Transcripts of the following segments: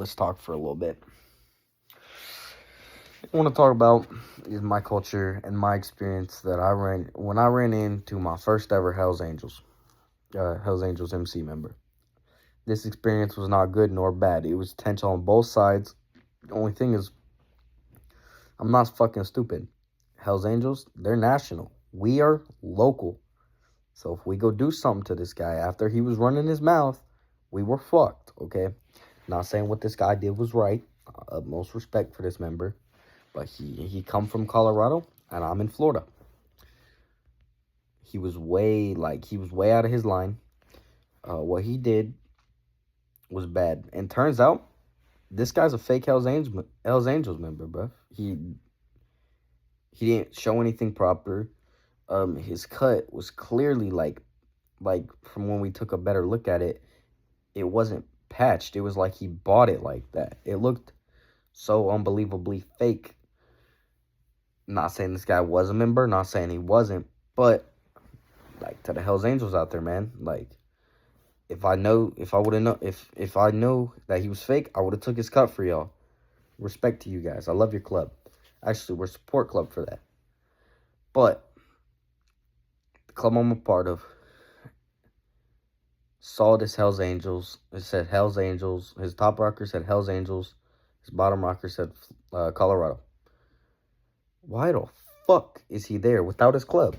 Let's talk for a little bit. I want to talk about is my culture and my experience that I ran when I ran into my first ever Hell's Angels MC member. This experience was not good nor bad. It was tense on both sides. The only thing is, I'm not fucking stupid. Hell's Angels, they're national. We are local. So if we go do something to this guy after he was running his mouth, we were fucked, okay? Not saying what this guy did was right. Most respect for this member. But he come from Colorado, and I'm in Florida. He was way out of his line. What he did was bad. And turns out, this guy's a fake Hell's Angels member, bro. He didn't show anything proper. His cut was clearly like from when we took a better look at it, it wasn't patched. It was like he bought it like that. It looked so unbelievably fake. Not saying this guy was a member, not saying he wasn't, but like to the Hell's Angels out there, man. Like if I know that he was fake, I would have took his cut for y'all. Respect to you guys. I love your club. Actually, we're a support club for that. But the club I'm a part of saw this Hell's Angels. It said Hell's Angels. His top rocker said Hell's Angels. His bottom rocker said Colorado. Why the fuck is he there without his club?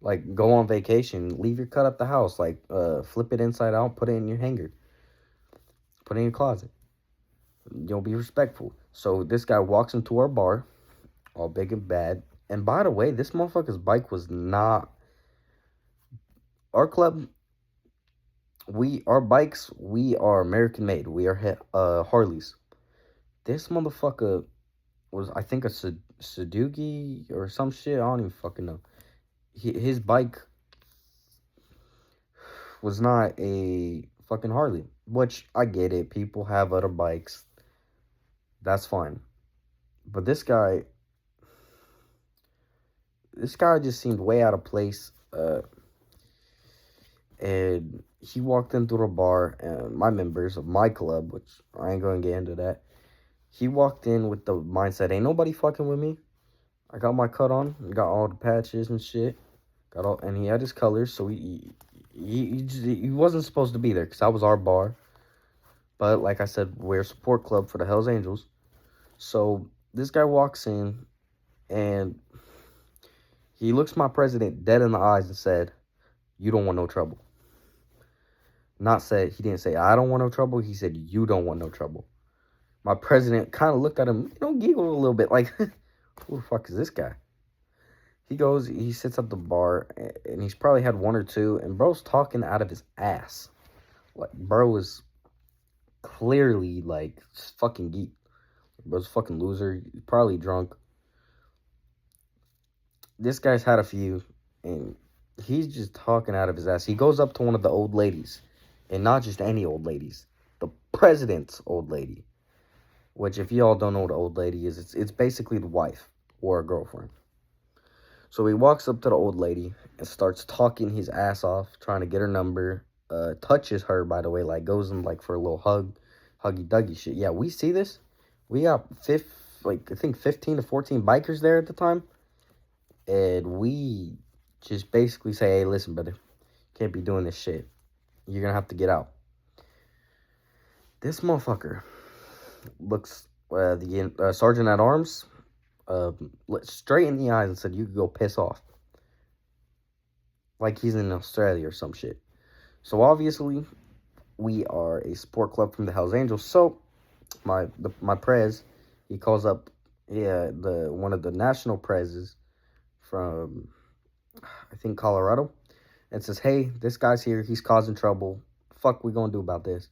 Like, go on vacation, leave your cut at the house, like, flip it inside out, put it in your hanger, put it in your closet. You'll be respectful. So this guy walks into our bar, all big and bad. And by the way, this motherfucker's bike was not our club. Our bikes, we are American made. We are Harleys. This motherfucker was, I think, a Suzuki or some shit. I don't even fucking know. His bike was not a fucking Harley, which I get it. People have other bikes. That's fine. But this guy just seemed way out of place. And he walked into the bar, and my members of my club, which I ain't going to get into that, he walked in with the mindset, ain't nobody fucking with me. I got my cut on, got all the patches and shit, and he had his colors, so he wasn't supposed to be there, because that was our bar. But like I said, we're a support club for the Hells Angels. So this guy walks in, and he looks my president dead in the eyes and said, "You don't want no trouble." He didn't say, "I don't want no trouble." He said, "You don't want no trouble." My president kind of looked at him, giggled a little bit, like, who the fuck is this guy? He sits at the bar, and he's probably had one or two, and bro's talking out of his ass. Like, bro was clearly, like, fucking geek. Bro's a fucking loser, probably drunk. This guy's had a few, and he's just talking out of his ass. He goes up to one of the old ladies, and not just any old ladies, the president's old lady. Which, if y'all don't know what an old lady is, it's basically the wife or a girlfriend. So he walks up to the old lady and starts talking his ass off, trying to get her number. Touches her, by the way, like goes in like for a little huggy-duggy shit. Yeah, we see this. We got I think 15 to 14 bikers there at the time. And we just basically say, "Hey, listen, brother, can't be doing this shit. You're going to have to get out." This motherfucker looks the sergeant at arms straight in the eyes and said, "You could go piss off." Like he's in Australia or some shit. So obviously, we are a sport club from the Hells Angels. So my prez, he calls up one of the national prezes from I think Colorado, and says, "Hey, this guy's here. He's causing trouble. Fuck, we gonna do about this?"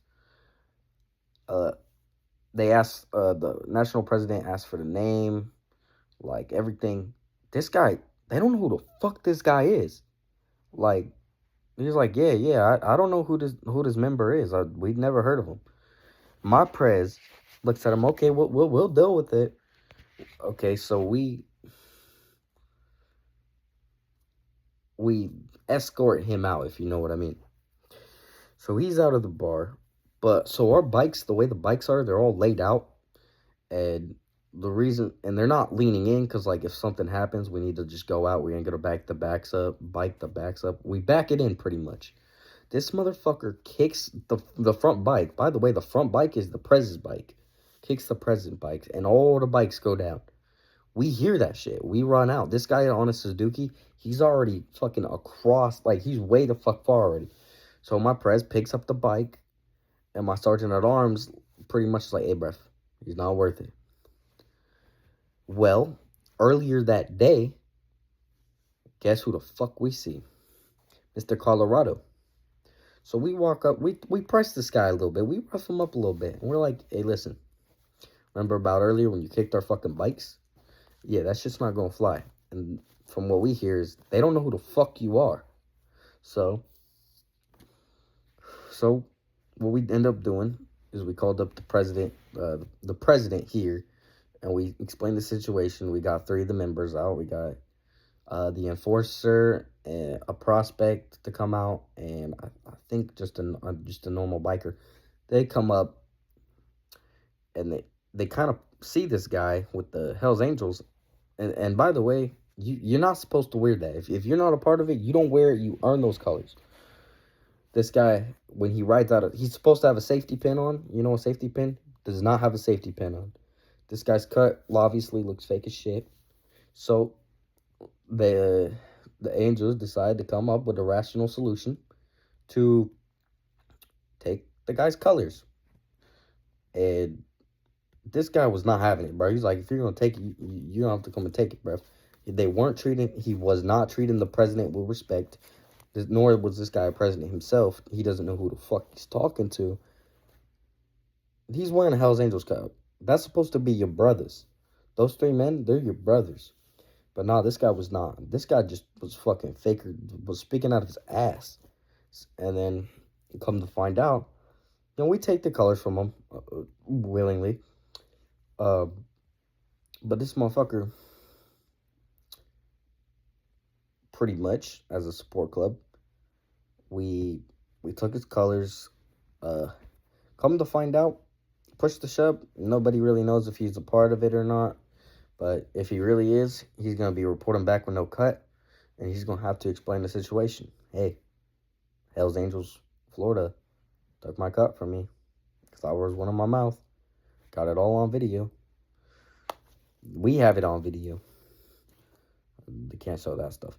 They asked, the national president asked for the name, like everything. This guy, they don't know who the fuck this guy is. Like, he's like, I don't know who this member is. We've never heard of him. My prez looks at him. Okay, we'll deal with it. Okay, so we escort him out, if you know what I mean. So he's out of the bar. But so our bikes, the way the bikes are, they're all laid out, and they're not leaning in because like if something happens, we need to just go out. We ain't gonna back the backs up, bike the backs up. We back it in pretty much. This motherfucker kicks the front bike. By the way, the front bike is the president's bike. Kicks the president bikes, and all the bikes go down. We hear that shit. We run out. This guy on a Suzuki, he's already fucking across, like he's way the fuck far already. So my prez picks up the bike, and my sergeant at arms pretty much is like, hey, bruv, he's not worth it. Well, earlier that day, guess who the fuck we see? Mr. Colorado. So we walk up, we press this guy a little bit. We rough him up a little bit. And we're like, hey, listen, remember about earlier when you kicked our fucking bikes? Yeah, that shit's not gonna fly. And from what we hear is they don't know who the fuck you are. So what we end up doing is we called up the president here, and we explained the situation. We got 3 of the members out. We got the enforcer, and a prospect to come out, and I think just a normal biker. They come up, and they kind of see this guy with the Hell's Angels, and by the way, you're not supposed to wear that. If you're not a part of it, you don't wear it. You earn those colors. This guy, when he rides out, he's supposed to have a safety pin on. You know, a safety pin does not have a safety pin on. This guy's cut obviously looks fake as shit. So the Angels decide to come up with a rational solution to take the guy's colors. And this guy was not having it, bro. He's like, if you're gonna take it, you don't have to come and take it, bro. He was not treating the president with respect. Nor was this guy a president himself. He doesn't know who the fuck he's talking to. He's wearing a Hell's Angels cup. That's supposed to be your brothers. Those 3 men, they're your brothers. But nah, this guy was not. This guy just was fucking faker, was speaking out of his ass. And then, come to find out, we take the colors from him willingly. But this motherfucker, pretty much, as a support club, we took his colors. Come to find out, push the shove, nobody really knows if he's a part of it or not. But if he really is, he's going to be reporting back with no cut. And he's going to have to explain the situation. Hey, Hells Angels, Florida, took my cut from me. Because I was one in my mouth. Got it all on video. We have it on video. They can't show that stuff.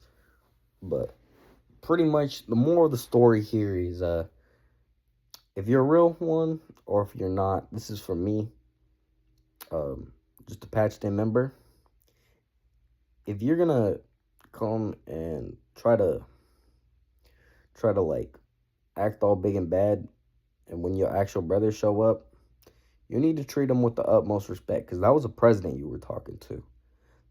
But pretty much the moral of the story here is if you're a real one or if you're not, this is for me. Just a patched in member. If you're gonna come and try to like act all big and bad, and when your actual brothers show up, you need to treat them with the utmost respect, because that was a president you were talking to.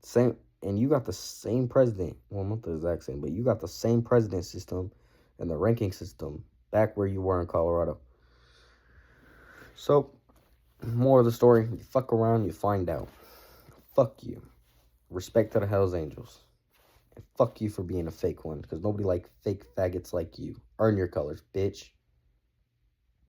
Same, and you got the same president. Well, not the exact same, but you got the same president system and the ranking system back where you were in Colorado. So, more of the story, you fuck around, you find out. Fuck you. Respect to the Hells Angels. And fuck you for being a fake one, because nobody like fake faggots like you. Earn your colors, bitch.